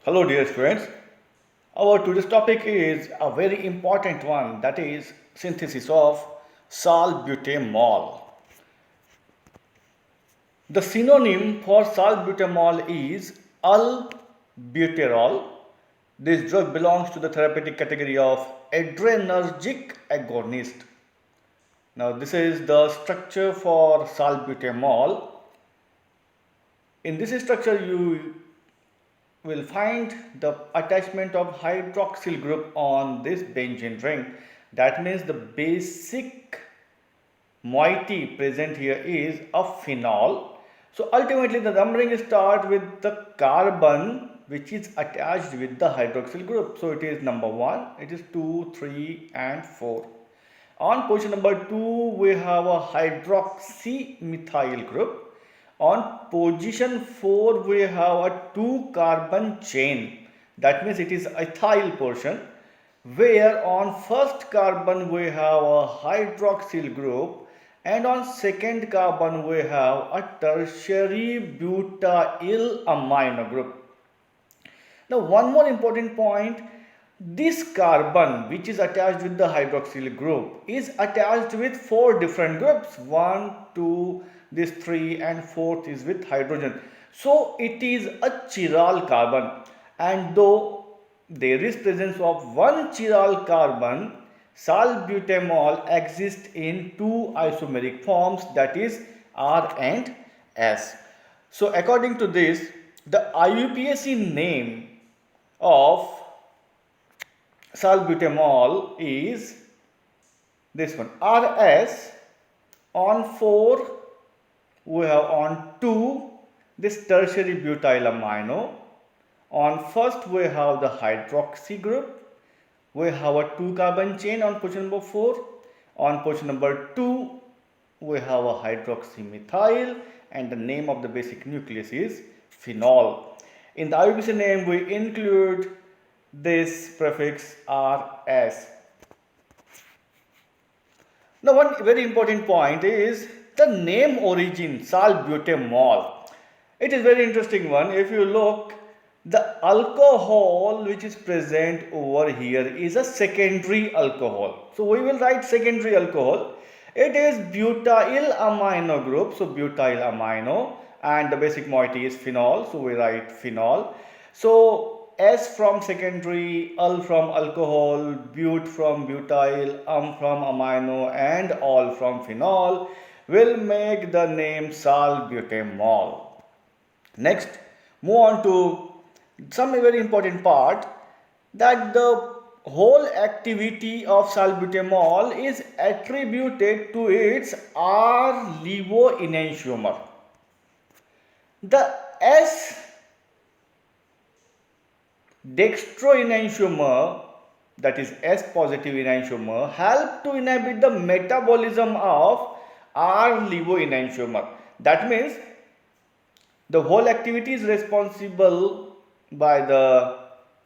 Hello, dear students. Our today's topic is a very important one, that is synthesis of salbutamol. The synonym for salbutamol is albuterol. This drug belongs to the therapeutic category of adrenergic agonist. Now, this is the structure for salbutamol. In this structure, you will find the attachment of hydroxyl group on this benzene ring. That means the basic moiety present here is a phenol. So ultimately the numbering start with the carbon which is attached with the hydroxyl group. So it is number 1, it is 2, 3 and 4. On position number 2 we have a hydroxy methyl group. On position 4 we have a 2 carbon chain, that means it is ethyl portion, where on first carbon we have a hydroxyl group and on second carbon we have a tertiary butyl amino group. Now one more important point, this carbon which is attached with the hydroxyl group is attached with 4 different groups, 1, 2, this 3 and 4th is with hydrogen. So it is a chiral carbon, and though there is presence of one chiral carbon, salbutamol exists in 2 isomeric forms, that is R and S. So according to this, the IUPAC name of salbutamol is this one, RS. On 4 we have on 2 this tertiary butyl amino. On first we have the hydroxy group. We have a 2 carbon chain on position number 4. On position number 2 we have a hydroxy methyl and the name of the basic nucleus is phenol. In the IUPAC name we include this prefix RS. Now one very important point is the name origin salbutamol. It is very interesting one. If you look, the alcohol which is present over here is a secondary alcohol. So we will write secondary alcohol. It is butyl amino group. So butyl amino, and the basic moiety is phenol. So we write phenol. So S from secondary, al from alcohol, but from butyl, from amino and all from phenol will make the name salbutamol. Next, move on to some very important part, that the whole activity of salbutamol is attributed to its R-levo enantiomer. The S dextroenantiomer, that is S positive enantiomer, help to inhibit the metabolism of R-levo enantiomer. That means the whole activity is responsible by the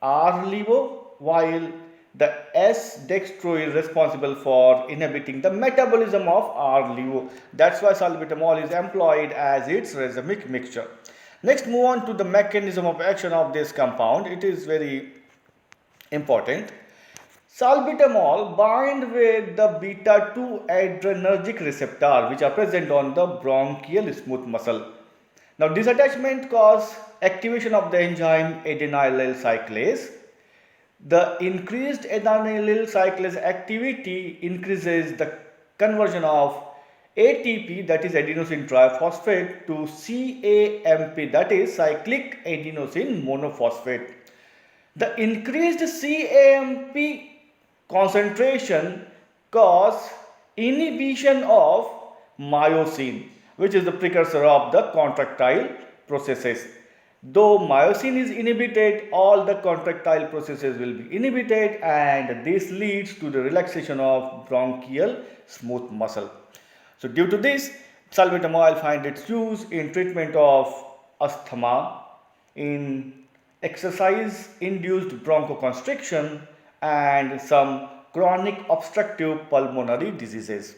R-levo, while the S dextro is responsible for inhibiting the metabolism of R-levo. That's why salbutamol is employed as its racemic mixture. Next, move on to the mechanism of action of this compound. It is very important. Salbutamol bind with the beta 2 adrenergic receptor which are present on the bronchial smooth muscle. Now this attachment causes activation of the enzyme adenylyl cyclase. The increased adenylyl cyclase activity increases the conversion of ATP, that is adenosine triphosphate, to CAMP, that is cyclic adenosine monophosphate. The increased CAMP concentration cause inhibition of myosin, which is the precursor of the contractile processes. Though myosin is inhibited, all the contractile processes will be inhibited, and this leads to the relaxation of bronchial smooth muscle. So due to this, salbutamol finds its use in treatment of asthma, in exercise-induced bronchoconstriction, and some chronic obstructive pulmonary diseases.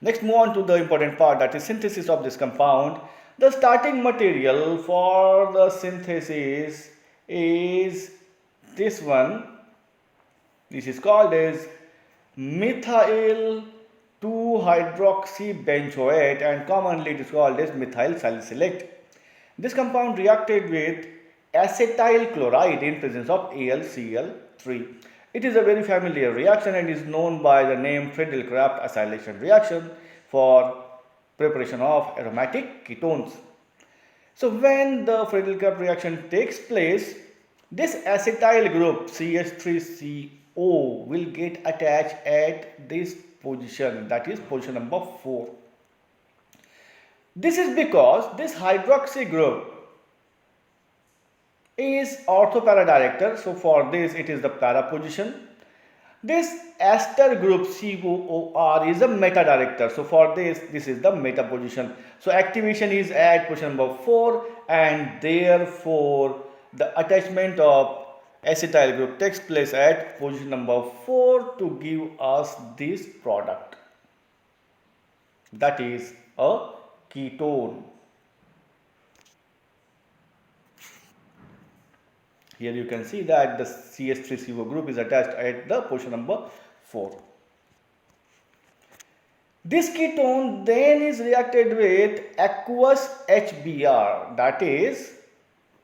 Next, move on to the important part, that is synthesis of this compound. The starting material for the synthesis is this one. This is called as methyl 2-hydroxybenzoate and commonly it is called as methyl salicylate. This compound reacted with acetyl chloride in presence of AlCl3. It is a very familiar reaction and is known by the name Friedel-Crafts acylation reaction for preparation of aromatic ketones. So when the Friedel-Crafts reaction takes place, this acetyl group CH3CO will get attached at this position, that is position number 4. This is because this hydroxy group is ortho-para director, so for this it is the para position. This ester group COOR is a meta director, so for this is the meta position. So activation is at position number 4 and therefore the attachment of acetyl group takes place at position number 4 to give us this product, that is a ketone. Here you can see that the CH3CO group is attached at the position number 4. This ketone then is reacted with aqueous HBr, that is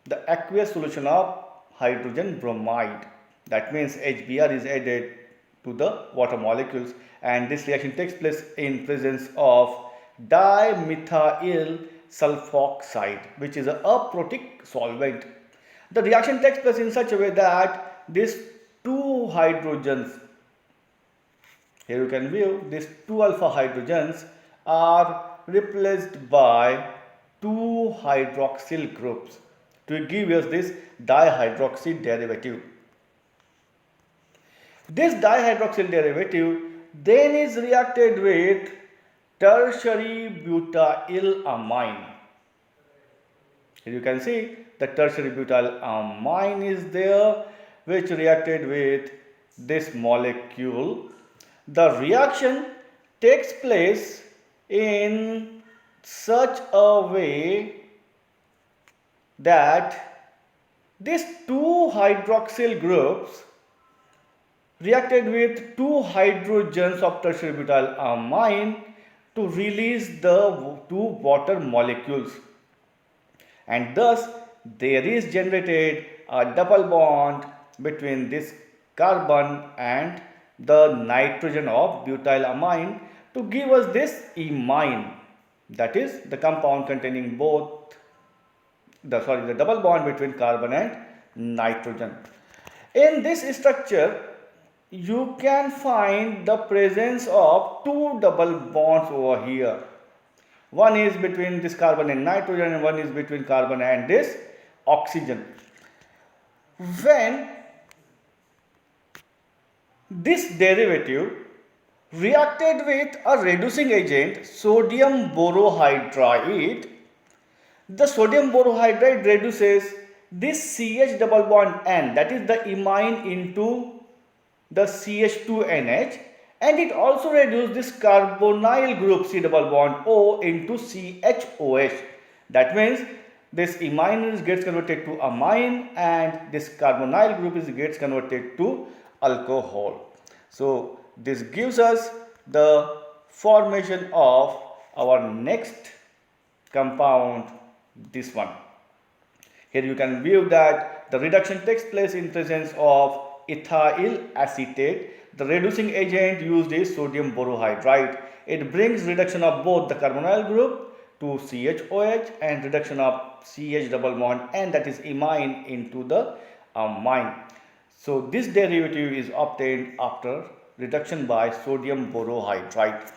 the aqueous solution of hydrogen bromide. That means HBr is added to the water molecules and this reaction takes place in presence of dimethyl sulfoxide, which is a aprotic solvent. The reaction takes place in such a way that these two hydrogens, here you can view, these two alpha hydrogens are replaced by two hydroxyl groups to give us this dihydroxy derivative. This dihydroxyl derivative then is reacted with tertiary butylamine. Here you can see the tertiary butylamine is there, which reacted with this molecule. The reaction takes place in such a way that these two hydroxyl groups reacted with two hydrogens of tertiary butylamine to release the two water molecules, and thus there is generated a double bond between this carbon and the nitrogen of butylamine to give us this imine, that is the compound containing both the double bond between carbon and nitrogen. In this structure you can find the presence of two double bonds over here. One is between this carbon and nitrogen and one is between carbon and this oxygen. When this derivative reacted with a reducing agent sodium borohydride, the sodium borohydride reduces this CH double bond N, that is the imine, into the CH2NH, and it also reduces this carbonyl group C double bond O into CHOH. That means this imine gets converted to amine and this carbonyl group gets converted to alcohol. So this gives us the formation of our next compound, this one. Here you can view that the reduction takes place in presence of ethyl acetate. The reducing agent used is sodium borohydride. It brings reduction of both the carbonyl group to CHOH and reduction of CH double bond N, that is imine, into the amine. So this derivative is obtained after reduction by sodium borohydride.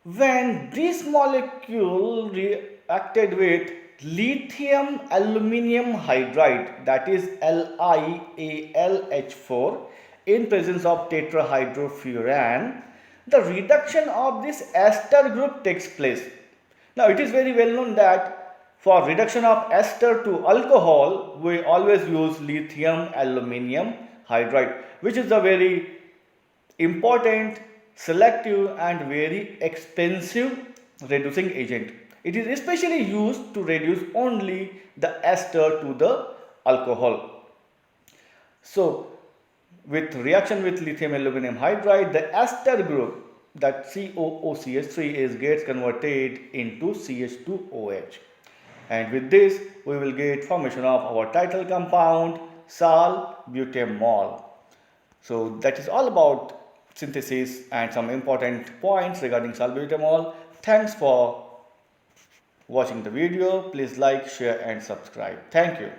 When this molecule reacted with lithium aluminium hydride, that is LiAlH4, in presence of tetrahydrofuran, the reduction of this ester group takes place. Now it is very well known that for reduction of ester to alcohol, we always use lithium aluminium hydride, which is a very important, selective and very expensive reducing agent. It is especially used to reduce only the ester to the alcohol. So with reaction with lithium aluminum hydride, the ester group, that COOCH3, is gets converted into CH2OH, and with this we will get formation of our title compound salbutamol. So that is all about synthesis and some important points regarding salbutamol. Thanks for watching the video. Please like, share and subscribe. Thank you.